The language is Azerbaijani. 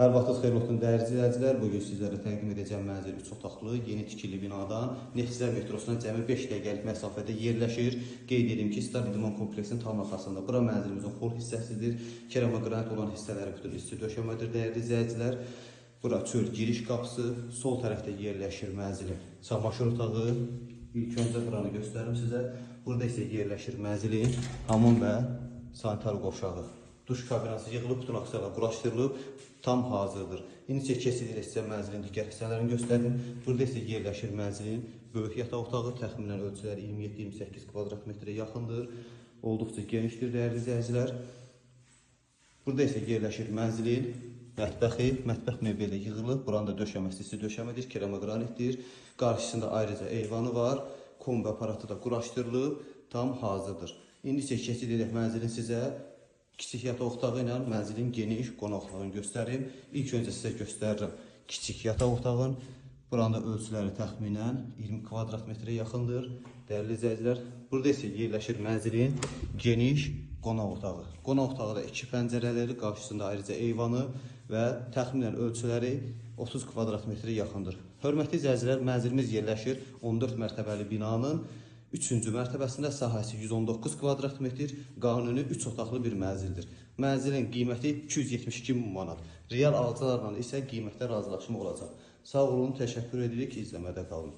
Hər vaxtınız xeyirli olsun dəyərli izləyicilər. Bugün sizlərə təqdim edəcəm mənzil 3 otaqlı, yeni tikili binadan Neftçilər metrosuna cəmi 5 dəqiqəlik məsafədə yerləşir. Qeyd edim ki, Star İdman kompleksinin tam arxasında. Bura mənzilimizin xor hissəsidir. Keramogranit olan hissələri bütün üstü döşəmədir dəyərli izləyicilər. Bura çöl giriş qapısı, sol tərəfdə yerləşir mənzilin çamaşır otağı. İlk öncə buranı göstərim sizə. Burada isə yerləşir mənzilin hamam və sanitar qovşağı. Duş kabinası yığılıb, bütün aksiyonlar quraşdırılıb, tam hazırdır. İndi isə kəsilir sizə mənzilin digər hissələrini göstərim. Burada isə yerləşir mənzilin böyük yataq otağı, təxminən ölçüləri 27-28 kvadrat metrə yaxındır. Olduqca genişdir dəyərli izləyicilər. Burada isə yerləşir mənzilin mətbəxi, mətbəx mebeli yığılıb, buranın da döşəməsi döşəmədir, keramogranitdir. Qarşısında ayrıca eyvanı var, kombi aparatı da quraşdırılıb, tam hazırdır. İndi isə keçid edək mənzilin sizə kiçik yataq otağı ilə mənzilin geniş qonaq otağını göstərim. İlk öncə sizə göstərirəm kiçik yataq otağın. Buranın da ölçüləri təxminən 20 kvadrat metrə yaxındır. Dəyərli izləyicilər, burada isə yerləşir mənzilin geniş qonaq otağı. Qonaq otağı da 2 pəncərələri, qarşısında ayrıca eyvanı və təxminən ölçüləri 30 kvadrat metrə yaxındır. Hörmətli izləyicilər, mənzilimiz yerləşir 14 mərtəbəli binanın 3-cü mərtəbəsində, sahəsi 119 kvadrat metr, qanuni 3 otaqlı bir mənzildir. Mənzilin qiyməti 272 min manat. Real alıcılarla isə qiymətdə razılaşma olacaq. Sağ olun, təşəkkür edirik, izləmədə qalın.